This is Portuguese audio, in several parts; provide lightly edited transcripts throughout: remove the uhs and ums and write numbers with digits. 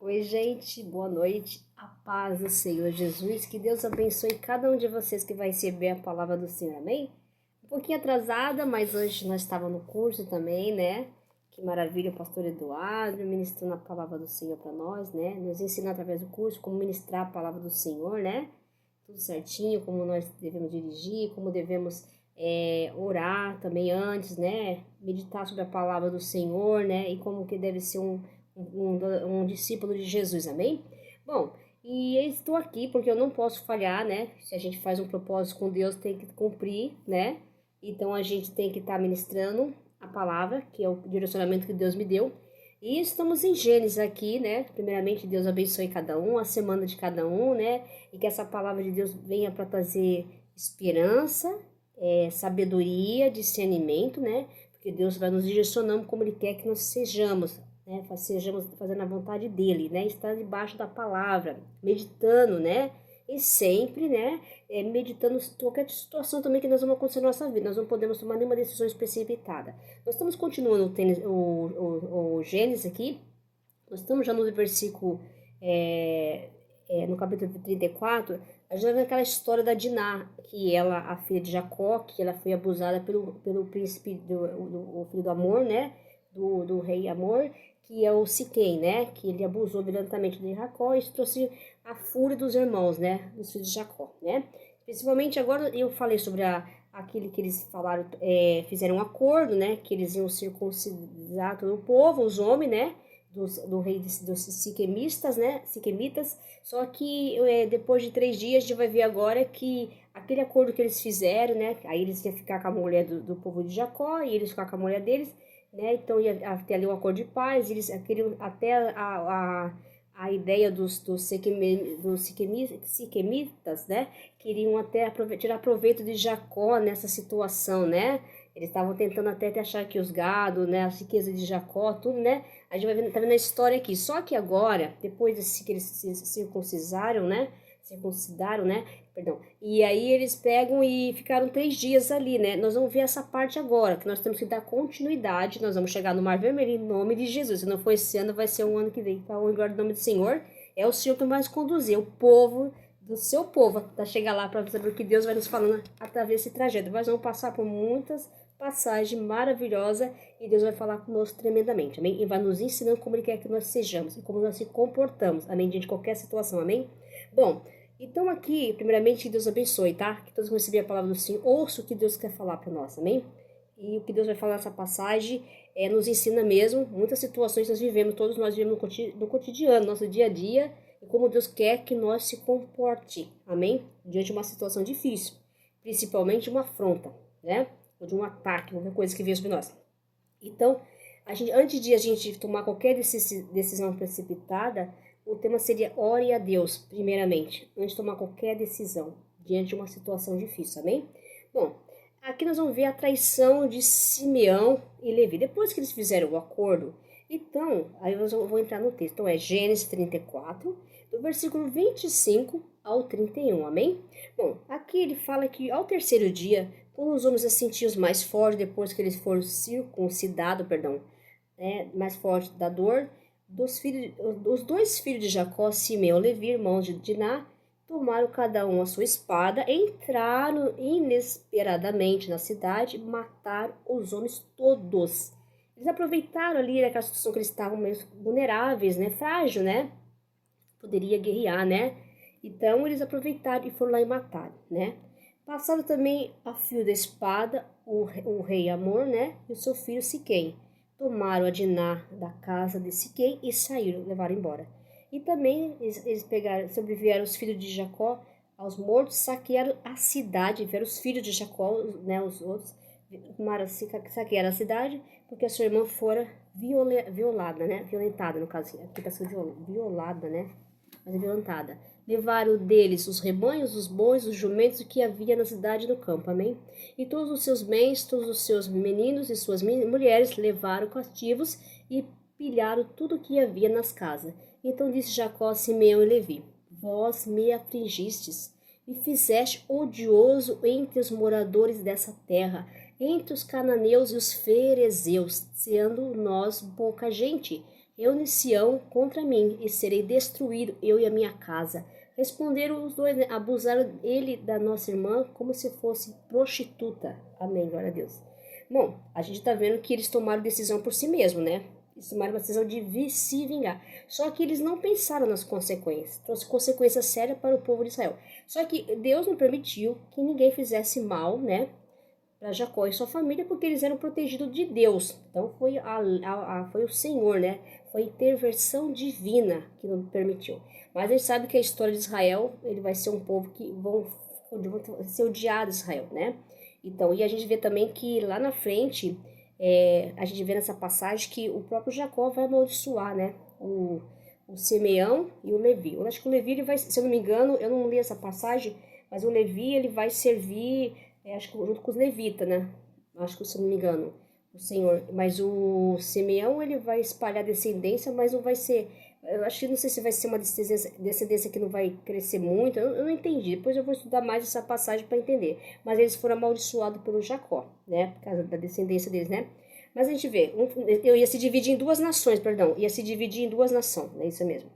Oi, gente, boa noite. A paz do Senhor Jesus. Que Deus abençoe cada um de vocês que vai receber a palavra do Senhor, amém? Um pouquinho atrasada, mas hoje nós estávamos no curso também, né? Que maravilha, o pastor Eduardo ministrando a palavra do Senhor para nós, né? Nos ensina através do curso como ministrar a palavra do Senhor, né? Tudo certinho, como nós devemos dirigir, como devemos orar também antes, né? Meditar sobre a palavra do Senhor, né? E como que deve ser um discípulo de Jesus, amém? Bom, e eu estou aqui porque eu não posso falhar, né? Se a gente faz um propósito com Deus, tem que cumprir, né? Então a gente tem que estar ministrando a palavra, que é o direcionamento que Deus me deu. E estamos em Gênesis aqui, né? Primeiramente, Deus abençoe cada um, a semana de cada um, né? E que essa palavra de Deus venha para trazer esperança, sabedoria, discernimento, né? Porque Deus vai nos direcionando como Ele quer que nós sejamos, né? Sejamos fazendo a vontade dEle, né? Estar debaixo da palavra, meditando, né? E sempre, né? Meditando qualquer situação também que nós vamos acontecer na nossa vida. Nós não podemos tomar nenhuma decisão precipitada. Nós estamos continuando o Gênesis aqui. Nós estamos já no versículo, no capítulo 34, a gente vai ver aquela história da Diná, que ela, a filha de Jacó, que ela foi abusada pelo príncipe, o filho do Amor, né? Do rei Amor, que é o Siquém, né? Que ele abusou violentamente de Jacó e isso trouxe a fúria dos irmãos, né? Dos filhos de Jacó, né? Principalmente agora eu falei sobre aquele que eles falaram, fizeram um acordo, né? Que eles iam circuncidar todo o povo, os homens, né? Do rei dos siquemistas, né? Siquemitas. Só que depois de 3 dias a gente vai ver agora que aquele acordo que eles fizeram, né? Aí eles iam ficar com a mulher do povo de Jacó e eles ficar com a mulher deles, né? Então ia ter ali um acordo de paz. Eles queriam até a ideia dos siquemitas, né? Queriam até tirar proveito de Jacó nessa situação, né? Eles estavam tentando até achar que os gados, né, as riquezas de Jacó, tudo, né? A gente vai vendo, tá vendo a história aqui. Só que agora, depois que eles se circuncidaram, né? Perdão. E aí eles pegam e ficaram 3 dias ali, né? Nós vamos ver essa parte agora, que nós temos que dar continuidade. Nós vamos chegar no Mar Vermelho em nome de Jesus. Se não for esse ano, vai ser um ano que vem. Para o nome do Senhor. É o Senhor que vai nos conduzir, o povo do seu povo, para chegar lá para saber o que Deus vai nos falando através desse trajeto. Nós vamos passar por muitas passagem maravilhosa e Deus vai falar conosco tremendamente, amém? E vai nos ensinando como Ele quer que nós sejamos e como nós se comportamos, amém? Diante de qualquer situação, amém? Bom, então aqui, primeiramente, que Deus abençoe, tá? Que todos vão receber a palavra do Senhor, ouça o que Deus quer falar para nós, amém? E o que Deus vai falar nessa passagem nos ensina mesmo, muitas situações nós vivemos, todos nós vivemos no cotidiano, nosso dia a dia, e como Deus quer que nós se comporte, amém? Diante de uma situação difícil, principalmente uma afronta, né? Ou de um ataque, qualquer coisa que venha sobre nós. Então, antes de a gente tomar qualquer decisão precipitada, o tema seria ore a Deus, primeiramente, antes de tomar qualquer decisão, diante de uma situação difícil, amém? Bom, aqui nós vamos ver a traição de Simeão e Levi. Depois que eles fizeram o acordo, então, aí eu vou entrar no texto. Então, é Gênesis 34, do versículo 25 ao 31, amém? Bom, aqui ele fala que ao terceiro dia, quando os homens se sentiam mais fortes, depois que eles foram circuncidados, mais fortes da dor, os 2 filhos de Jacó, Simeão e Levi, irmãos de Diná, tomaram cada um a sua espada, entraram inesperadamente na cidade e mataram os homens todos. Eles aproveitaram ali aquela situação que eles estavam meio vulneráveis, né? Frágil, né? Poderia guerrear, né? Então eles aproveitaram e foram lá e mataram, né? Passaram também a fio da espada o rei Amor, né? E o seu filho Siquém. Tomaram a Diná da casa de Siquém e saíram, levaram embora. E também eles sobreviveram os filhos de Jacó aos mortos, saquearam a cidade, vieram os filhos de Jacó, né? Os outros, saquearam a cidade, porque a sua irmã fora violada, né? Violentada, no caso, aqui está sendo violada, né? Mas violentada. Levaram deles os rebanhos, os bois, os jumentos, o que havia na cidade e no campo, amém? E todos os seus bens, todos os seus meninos e suas mulheres levaram cativos e pilharam tudo o que havia nas casas. Então disse Jacó a Simeão e Levi: Vós me afligistes, me fizeste odioso entre os moradores dessa terra, entre os cananeus e os ferezeus, sendo nós pouca gente. reúne-se-ão contra mim, e serei destruído, eu e a minha casa. Responderam os dois, né? Abusaram ele da nossa irmã como se fosse prostituta. Amém, glória a Deus. Bom, a gente tá vendo que eles tomaram decisão por si mesmos, né? Eles tomaram uma decisão de se vingar. Só que eles não pensaram nas consequências. Trouxe consequências sérias para o povo de Israel. Só que Deus não permitiu que ninguém fizesse mal, né? Para Jacó e sua família, porque eles eram protegidos de Deus. Então foi o Senhor, né? Foi a intervenção divina que não permitiu. Mas a gente sabe que a história de Israel, ele vai ser um povo que vão ser odiado, Israel, né? Então, e a gente vê também que lá na frente, a gente vê nessa passagem que o próprio Jacó vai amaldiçoar, né? O Simeão e o Levi. Eu acho que o Levi, ele vai, se eu não me engano, eu não li essa passagem, mas o Levi, ele vai servir, acho que junto com os levitas, né? Acho que, se eu não me engano, o Senhor. Mas o Simeão, ele vai espalhar descendência, mas não vai ser... Eu acho que não sei se vai ser uma descendência que não vai crescer muito. Eu não entendi. Depois eu vou estudar mais essa passagem para entender. Mas eles foram amaldiçoados pelo Jacó, né? Por causa da descendência deles, né? Mas a gente vê, eu ia se dividir em duas nações, perdão. Ia se dividir em duas nações, é isso mesmo.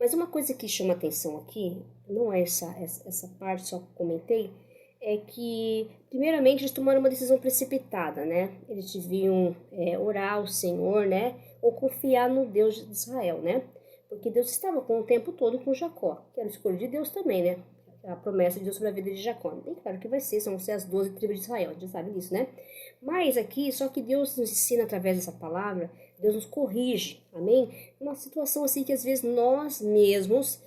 Mas uma coisa que chama atenção aqui, não é essa parte só que eu comentei, é que, primeiramente, eles tomaram uma decisão precipitada, né? Eles deviam orar ao Senhor, né? Ou confiar no Deus de Israel, né? Porque Deus estava com o tempo todo com Jacó, que era o escolha de Deus também, né? A promessa de Deus sobre a vida de Jacó. Bem claro que vai ser, são as 12 tribos de Israel, a gente sabe disso, né? Mas aqui, só que Deus nos ensina através dessa palavra, Deus nos corrige, amém? Uma situação assim que às vezes nós mesmos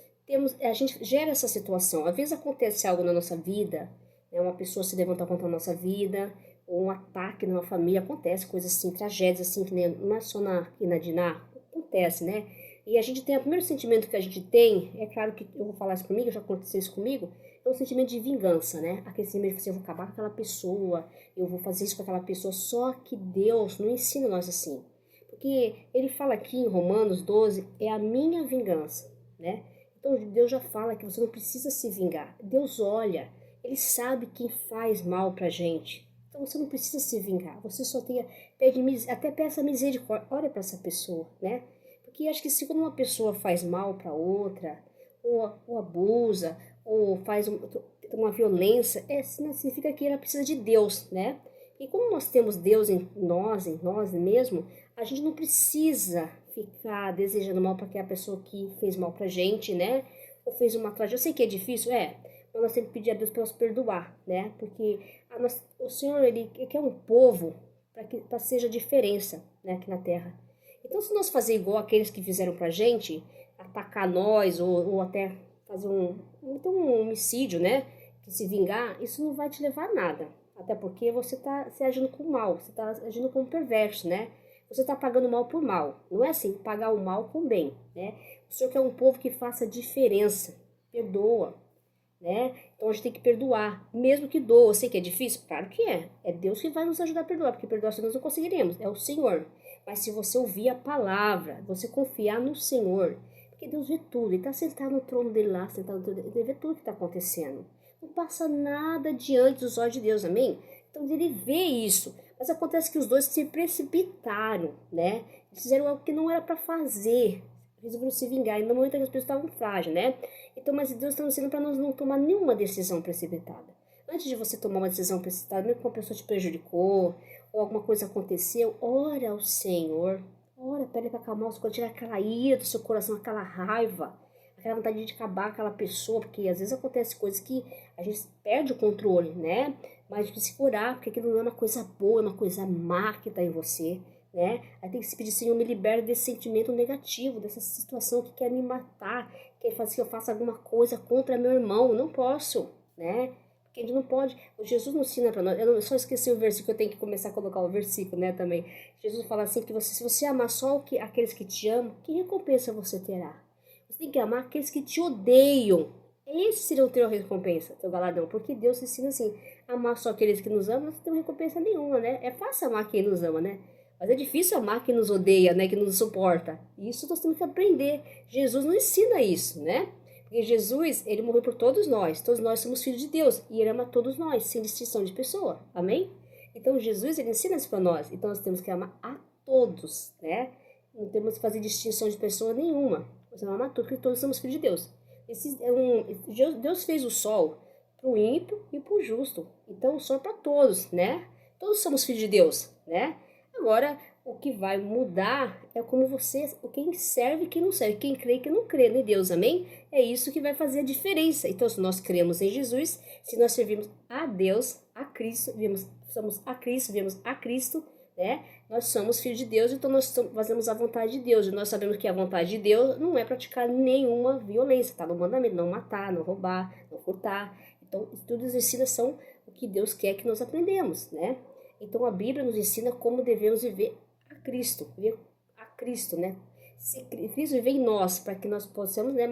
a gente gera essa situação. Às vezes acontece algo na nossa vida, né? Uma pessoa se levanta contra a nossa vida, ou um ataque numa família, acontece coisas assim, tragédias assim, que nem, não é só aqui na Diná, acontece, né? E a gente tem, o primeiro sentimento que a gente tem, é claro que eu vou falar isso comigo, já aconteceu isso comigo, é um sentimento de vingança, né? Aquele sentimento de assim, eu vou acabar com aquela pessoa, eu vou fazer isso com aquela pessoa, só que Deus não ensina nós assim. Porque ele fala aqui em Romanos 12, é a minha vingança, né? Então Deus já fala que você não precisa se vingar. Deus olha, ele sabe quem faz mal pra gente. Então você não precisa se vingar, você só até peça misericórdia, olha para essa pessoa, né? Porque acho que se quando uma pessoa faz mal para outra, ou abusa, ou faz uma violência, significa que ela precisa de Deus, né? E como nós temos Deus em nós mesmos, a gente não precisa ficar desejando mal para aquela pessoa que fez mal pra gente, né? Ou fez uma tragédia. Eu sei que é difícil, mas nós temos que pedir a Deus para nos perdoar, né? Porque o Senhor, ele quer um povo para seja diferença, né, aqui na terra. Então, se nós fazer igual aqueles que fizeram pra gente, atacar nós, ou até fazer um homicídio, né, que se vingar, isso não vai te levar a nada. Até porque você está se agindo com mal, você está agindo como perverso, né? Você está pagando mal por mal. Não é assim, pagar o mal com bem, né? O Senhor quer um povo que faça diferença, perdoa, né? Então a gente tem que perdoar, mesmo que doa. Eu sei que é difícil? Claro que é. É Deus que vai nos ajudar a perdoar, porque perdoar se nós não conseguiremos, é o Senhor. Mas se você ouvir a palavra, você confiar no Senhor, porque Deus vê tudo, Ele está sentado no trono dele lá, sentado no trono dele, Ele vê tudo que está acontecendo. Não passa nada diante dos olhos de Deus, amém? Então ele vê isso. Mas acontece que os dois se precipitaram, né? Eles fizeram algo que não era para fazer. Resolveram se vingar. E no momento que as pessoas estavam frágeis, né? Então, mas Deus está ensinando para nós não tomar nenhuma decisão precipitada. Antes de você tomar uma decisão precipitada, mesmo que uma pessoa te prejudicou, ou alguma coisa aconteceu, ora ao Senhor. Ora, pede para acalmar os corações, tirar aquela ira do seu coração, aquela raiva, aquela vontade de acabar com aquela pessoa, porque às vezes acontece coisas que a gente perde o controle, né? Mas a gente precisa curar, porque aquilo não é uma coisa boa, é uma coisa má que está em você, né? Aí tem que se pedir, Senhor, me libera desse sentimento negativo, dessa situação que quer me matar, quer fazer que eu faça alguma coisa contra meu irmão. Não posso, né? Porque a gente não pode. O Jesus não ensina para nós. Eu só esqueci o versículo, eu tenho que começar a colocar o versículo, né? Também. Jesus fala assim: que se você amar só aqueles que te amam, que recompensa você terá? Você tem que amar aqueles que te odeiam. Esse seria o teu recompensa, teu galadão. Porque Deus ensina assim: amar só aqueles que nos amam, não tem recompensa nenhuma, né? É fácil amar quem nos ama, né? Mas é difícil amar quem nos odeia, né? Que nos suporta. Isso nós temos que aprender. Jesus não ensina isso, né? Porque Jesus, ele morreu por todos nós somos filhos de Deus, e ele ama todos nós, sem distinção de pessoa, amém? Então Jesus, ele ensina isso para nós, então nós temos que amar a todos, né? Não temos que fazer distinção de pessoa nenhuma. Nós vamos amar tudo, porque todos somos filhos de Deus. Deus fez o sol para o ímpio e para o justo. Então o sol é para todos, né? Todos somos filhos de Deus, né? Agora, o que vai mudar é como você, quem serve e quem não serve, quem crê e quem não crê em Deus, amém? É isso que vai fazer a diferença. Então, se nós cremos em Jesus, se nós servimos a Deus, a Cristo, somos a Cristo, né? Nós somos filhos de Deus, então nós fazemos a vontade de Deus. E nós sabemos que a vontade de Deus não é praticar nenhuma violência, tá? No mandamento, não matar, não roubar, não furtar. Então, tudo os ensinos são o que Deus quer que nós aprendemos, né? Então, a Bíblia nos ensina como devemos viver viver a Cristo, né? Se Cristo viver em nós, para que nós possamos, né,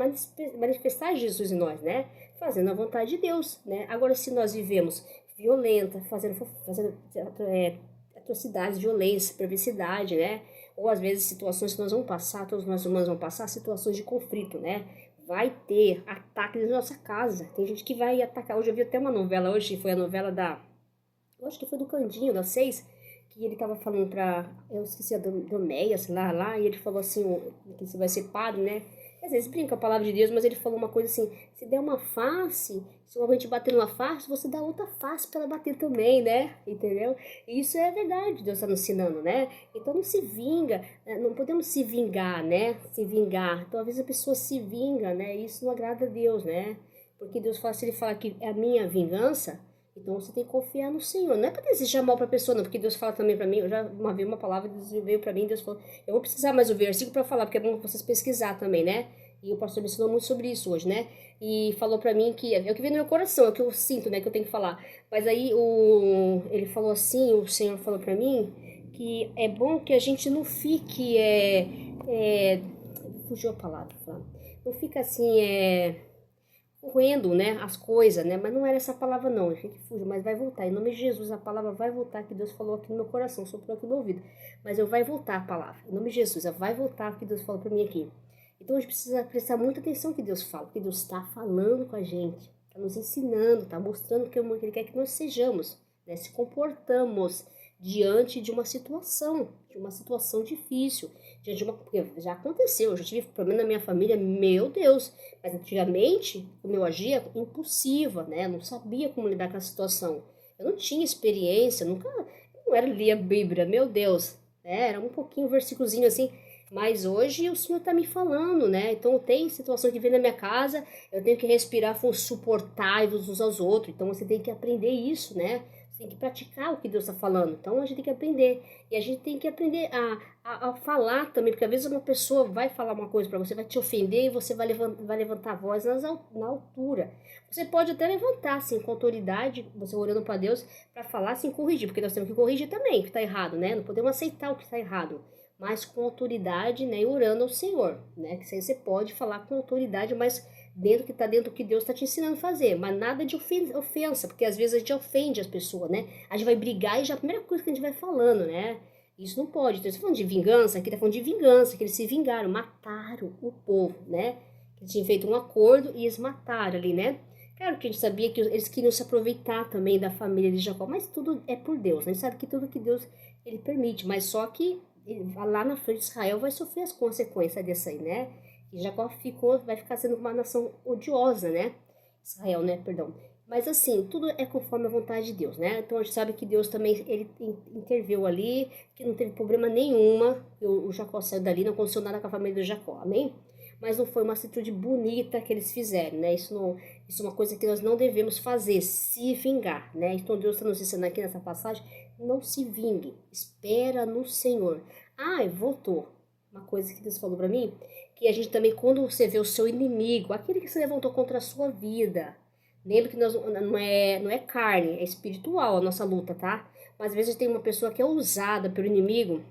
manifestar Jesus em nós, né? Fazendo a vontade de Deus, né? Agora, se nós vivemos violenta, fazendo atrocidades, violência, perversidade, né? Ou às vezes situações que nós vamos passar, todos nós humanos vamos passar, situações de conflito, né? Vai ter ataques na nossa casa. Tem gente que vai atacar. Hoje eu vi até uma novela, hoje foi a novela eu acho que foi do Candinho, das 6, que ele tava falando eu esqueci a Domeia, sei lá, e ele falou assim, que você vai ser padre, né? Às vezes brinca a palavra de Deus, mas ele falou uma coisa assim, se der uma face, se uma gente bater numa face, você dá outra face para ela bater também, né? Entendeu? E isso é verdade, Deus está nos ensinando, né? Então não se vinga, não podemos se vingar, né? Se vingar. Então às vezes a pessoa se vinga, né? E isso não agrada a Deus, né? Porque Deus fala, se ele fala que é a minha vingança, então você tem que confiar no Senhor. Não é para desejar mal para a pessoa, não, porque Deus fala também para mim. Eu já vi uma palavra, Deus veio para mim, Deus falou. Eu vou precisar mais o versículo para falar, porque é bom vocês pesquisar também, né? E o pastor me ensinou muito sobre isso hoje, né? E falou para mim que é o que vem no meu coração, é o que eu sinto, né? Que eu tenho que falar. Mas aí ele falou assim, o Senhor falou para mim que é bom que a gente não fique fugiu a palavra, não fica assim correndo, né, as coisas, né, mas não era essa palavra não, que fuja, mas vai voltar, em nome de Jesus, a palavra vai voltar, que Deus falou aqui no meu coração, soprou aqui no meu ouvido, mas vai voltar a palavra, em nome de Jesus, vai voltar o que Deus falou para mim aqui. Então a gente precisa prestar muita atenção no que Deus fala, porque Deus está falando com a gente, está nos ensinando, está mostrando o que Ele quer que nós sejamos, né, se comportamos diante de uma situação difícil, diante de porque já aconteceu, eu já tive problema na minha família, meu Deus, mas antigamente, como eu agia, impulsiva, né, eu não sabia como lidar com a situação, eu não tinha experiência, não era lia a Bíblia, meu Deus, né, era um pouquinho, um versículozinho assim, mas hoje o Senhor está me falando, né, então tem situação que vem na minha casa, eu tenho que respirar, suportar uns aos outros, então você tem que aprender isso, né, tem que praticar o que Deus está falando. Então a gente tem que aprender. E a gente tem que aprender a falar também, porque às vezes uma pessoa vai falar uma coisa para você, vai te ofender e você vai levantar a voz na altura. Você pode até levantar, assim, com autoridade, você orando para Deus, para falar sem corrigir, porque nós temos que corrigir também o que está errado, né? Não podemos aceitar o que está errado, mas com autoridade, né? E orando ao Senhor, né? Que você pode falar com autoridade, mas dentro do que Deus está te ensinando a fazer, mas nada de ofensa, porque às vezes a gente ofende as pessoas, né? A gente vai brigar e já é a primeira coisa que a gente vai falando, né? Isso não pode. Então, você tá falando de vingança, aqui tá falando de vingança, que eles se vingaram, mataram o povo, né? Eles tinham feito um acordo e eles mataram ali, né? Claro que a gente sabia que eles queriam se aproveitar também da família de Jacó, mas tudo é por Deus, né? A gente sabe que tudo que Deus ele permite, mas só que lá na frente Israel vai sofrer as consequências dessa aí, né? E Jacó vai ficar sendo uma nação odiosa, né? Israel, né? Perdão. Mas assim, tudo é conforme a vontade de Deus, né? Então a gente sabe que Deus também, ele interveio ali, que não teve problema nenhuma, o Jacó saiu dali, não aconteceu nada com a família do Jacó, amém? Mas não foi uma atitude bonita que eles fizeram, né? Isso é uma coisa que nós não devemos fazer, se vingar, né? Então Deus está nos ensinando aqui nessa passagem, não se vingue, espera no Senhor. Voltou. Uma coisa que Deus falou para mim, que a gente também, quando você vê o seu inimigo, aquele que se levantou contra a sua vida, lembra que não é carne, é espiritual a nossa luta, tá? Mas às vezes tem uma pessoa que é usada pelo inimigo,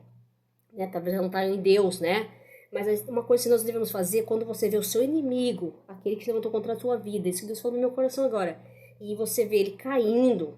né? Talvez ela não tá em Deus, né? Mas uma coisa que nós devemos fazer, quando você vê o seu inimigo, aquele que se levantou contra a sua vida, isso que Deus falou no meu coração agora, e você vê ele caindo,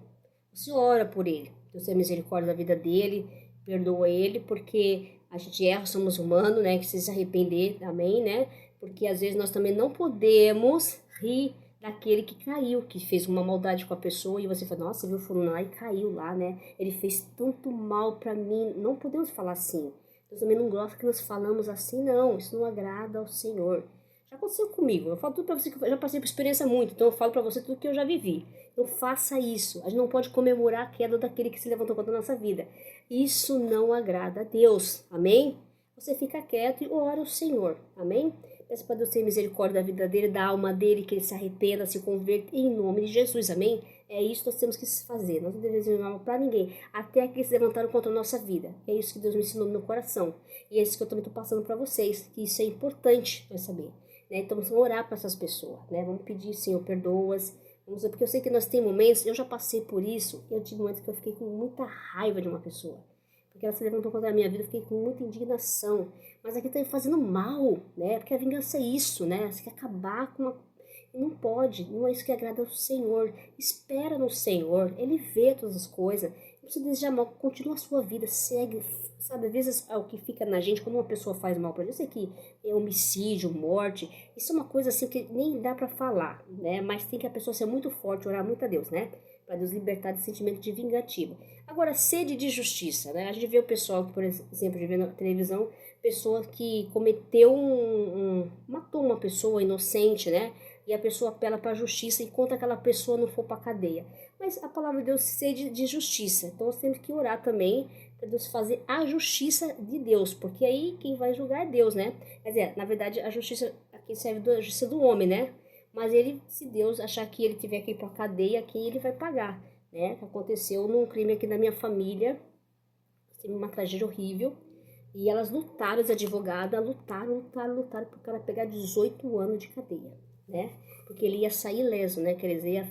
você ora por ele, Deus tem misericórdia da vida dele, perdoa ele, porque a gente erra, somos humanos, né? Que precisa se arrepender, amém, né? Porque às vezes nós também não podemos rir daquele que caiu, que fez uma maldade com a pessoa e você fala, nossa, viu, fulano lá e caiu lá, né? Ele fez tanto mal pra mim. Não podemos falar assim. Deus também não gosta que nós falamos assim, não. Isso não agrada ao Senhor. Já aconteceu comigo. Eu falo tudo pra você que eu já passei por experiência muito. Então eu falo pra você tudo que eu já vivi. Não faça isso. A gente não pode comemorar a queda daquele que se levantou contra a nossa vida. Isso não agrada a Deus. Amém? Você fica quieto e ora ao Senhor. Amém? Peça para Deus ter misericórdia da vida dele, da alma dele, que ele se arrependa, se converta em nome de Jesus. Amém? É isso que nós temos que fazer. Nós não devemos ensinar para ninguém. Até que se levantaram contra a nossa vida. É isso que Deus me ensinou no meu coração. E é isso que eu também estou passando para vocês. Que isso é importante nós saber. Né? Então vamos orar para essas pessoas. Né? Vamos pedir, Senhor, perdoas. Porque eu sei que nós temos momentos, eu já passei por isso. Eu tive momentos que eu fiquei com muita raiva de uma pessoa. Porque ela se levantou contra a minha vida, eu fiquei com muita indignação. Mas aqui está me fazendo mal, né? Porque a vingança é isso, né? Você quer acabar com uma... Não pode, não é isso que agrada ao Senhor. Espera no Senhor, Ele vê todas as coisas. Não precisa desejar mal, continua a sua vida, segue. Sabe, às vezes o que fica na gente, quando uma pessoa faz mal pra gente, eu sei que é homicídio, morte, isso é uma coisa assim que nem dá pra falar, né? Mas tem que a pessoa ser muito forte, orar muito a Deus, né? Para Deus libertar desse sentimento de vingativo. Agora, sede de justiça, né? A gente vê o pessoal, por exemplo, de ver na televisão, pessoa que cometeu matou uma pessoa inocente, né? E a pessoa apela para a justiça enquanto aquela pessoa não for para a cadeia. Mas a palavra de Deus sede de justiça. Então nós temos que orar também para Deus fazer a justiça de Deus, porque aí quem vai julgar é Deus, né? Quer dizer, na verdade, a justiça aqui serve da justiça do homem, né? Mas ele, se Deus achar que ele tiver que ir para a cadeia, quem ele vai pagar, né? Aconteceu num crime aqui na minha família, teve uma tragédia horrível, e elas lutaram, as advogadas lutaram para o cara pegar 18 anos de cadeia, né? Porque ele ia sair ileso, né? Quer dizer, ia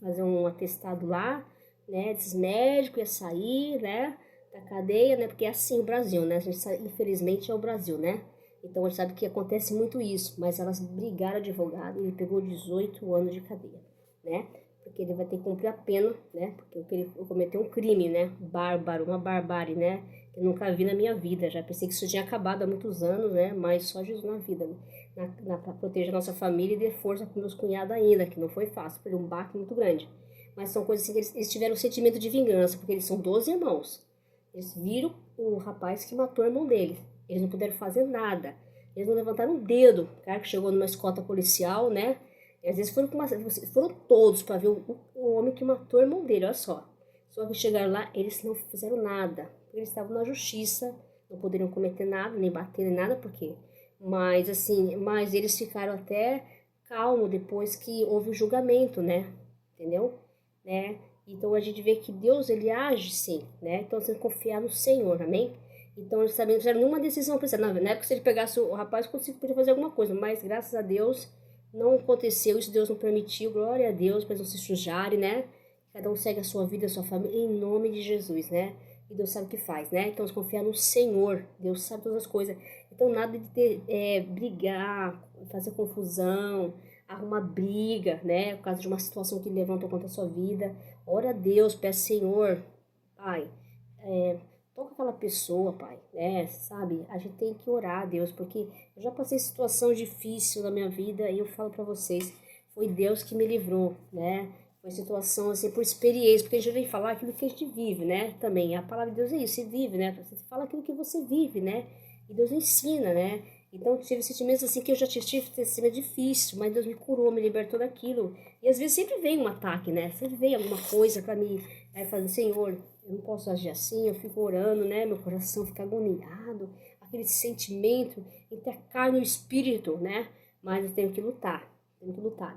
fazer um atestado lá, né? Desses médicos, ia sair, né? Da cadeia, né? Porque é assim o Brasil, né? A gente sabe, infelizmente é o Brasil, né? Então a gente sabe que acontece muito isso, mas elas brigaram advogado e ele pegou 18 anos de cadeia, né? Porque ele vai ter que cumprir a pena, né? Porque ele cometeu um crime, né? Bárbaro, uma barbárie, né? Que eu nunca vi na minha vida. Já pensei que isso tinha acabado há muitos anos, né? Mas só Jesus na vida, né? Para proteger a nossa família e dar força para meus cunhados ainda, que não foi fácil, foi um baque muito grande. Mas são coisas assim que eles tiveram um sentimento de vingança, porque eles são 12 irmãos. Eles viram o rapaz que matou o irmão deles. Eles não puderam fazer nada. Eles não levantaram um dedo. O cara que chegou numa escolta policial, né? E às vezes foram todos para ver o homem que matou o irmão dele, olha só. Só que chegaram lá, eles não fizeram nada. Eles estavam na justiça, não poderiam cometer nada, nem bater, nem nada, porque... Mas assim, mas eles ficaram até calmos depois que houve o julgamento, né? Entendeu? Né? Então a gente vê que Deus, ele age sim, né? Então você tem que confiar no Senhor, amém? Então eles também não fizeram nenhuma decisão para na época, se ele pegasse o rapaz, podia fazer alguma coisa, mas graças a Deus não aconteceu, isso Deus não permitiu, glória a Deus, para eles não se sujarem, né? Cada um segue a sua vida, a sua família, em nome de Jesus, né? E Deus sabe o que faz, né? Então, confiar no Senhor, Deus sabe todas as coisas. Então, nada de brigar, fazer confusão, arrumar briga, né? Por causa de uma situação que levantou contra a sua vida. Ora a Deus, peça, Senhor, Pai, toca aquela pessoa, Pai, né? Sabe? A gente tem que orar a Deus, porque eu já passei situação difícil na minha vida e eu falo pra vocês, foi Deus que me livrou, né? Foi situação assim, por experiência, porque a gente vem falar aquilo que a gente vive, né? Também, a palavra de Deus é isso, você vive, né? Você fala aquilo que você vive, né? E Deus ensina, né? Então, tive sentimentos assim que eu já tive sentimento difícil, mas Deus me curou, me libertou daquilo. E às vezes sempre vem um ataque, né? Sempre vem alguma coisa pra mim, fazer, Senhor, eu não posso agir assim, eu fico orando, né? Meu coração fica agoniado, aquele sentimento entre a carne e o espírito, né? Mas eu tenho que lutar,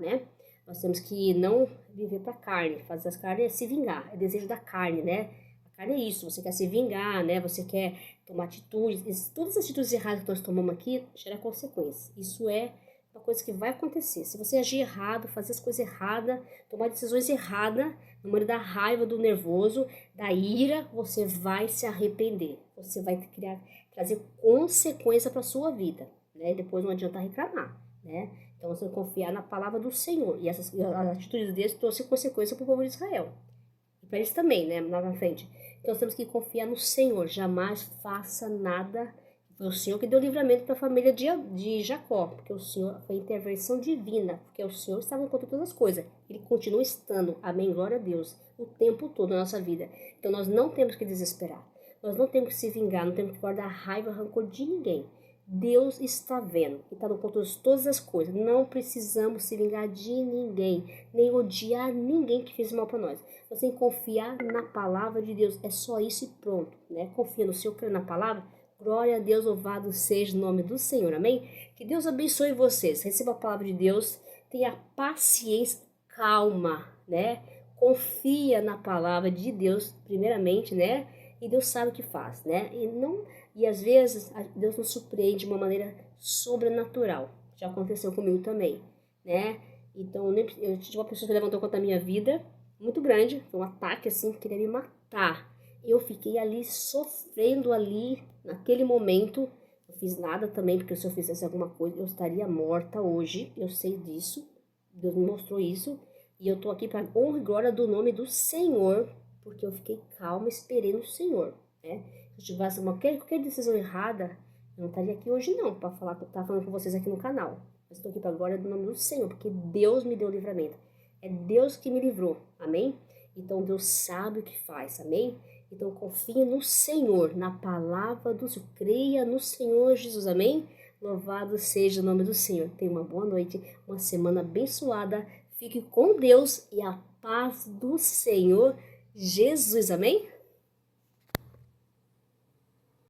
né? Nós temos que não viver para a carne. Fazer as carnes é se vingar, é desejo da carne, né? A carne é isso, você quer se vingar, né? Você quer tomar atitudes. Todas as atitudes erradas que nós tomamos aqui geram consequências. Isso é uma coisa que vai acontecer. Se você agir errado, fazer as coisas erradas, tomar decisões erradas, no meio da raiva, do nervoso, da ira, você vai se arrepender. Você vai trazer consequência para a sua vida, né? Depois não adianta reclamar, né? Então você tem que confiar na palavra do Senhor. E as atitudes deles trouxeram consequência para o povo de Israel. E para eles também, né? Lá na frente. Então nós temos que confiar no Senhor. Jamais faça nada. Foi o Senhor que deu livramento para a família de Jacó. Porque o Senhor foi intervenção divina. Porque o Senhor estava em contra de todas as coisas. Ele continua estando. Amém. Glória a Deus. O tempo todo na nossa vida. Então nós não temos que desesperar. Nós não temos que se vingar, não temos que guardar raiva, rancor de ninguém. Deus está vendo e está no controle de todas as coisas. Não precisamos se vingar de ninguém, nem odiar ninguém que fez mal para nós. Você tem que confiar na palavra de Deus. É só isso e pronto, né? Confia no Senhor, crê na palavra. Glória a Deus, louvado seja o nome do Senhor, amém? Que Deus abençoe vocês. Receba a palavra de Deus, tenha paciência, calma, né? Confia na palavra de Deus, primeiramente, né? E Deus sabe o que faz, né? E às vezes Deus nos surpreende de uma maneira sobrenatural. Já aconteceu comigo também, né? Então, eu tive uma pessoa que levantou contra a minha vida, muito grande, foi um ataque assim, que queria me matar. Eu fiquei ali sofrendo ali, naquele momento. Não fiz nada também, porque se eu fizesse alguma coisa, eu estaria morta hoje. Eu sei disso. Deus me mostrou isso. E eu tô aqui para honra e glória do nome do Senhor, porque eu fiquei calma, esperei no Senhor, né? Se eu tivesse qualquer decisão errada, eu não estaria aqui hoje não, para falar que eu estava falando com vocês aqui no canal. Mas estou aqui para a glória do nome do Senhor, porque Deus me deu o livramento. É Deus que me livrou, amém? Então Deus sabe o que faz, amém? Então confie no Senhor, na palavra do Senhor. Creia no Senhor Jesus, amém? Louvado seja o nome do Senhor. Tenha uma boa noite, uma semana abençoada. Fique com Deus e a paz do Senhor Jesus, amém?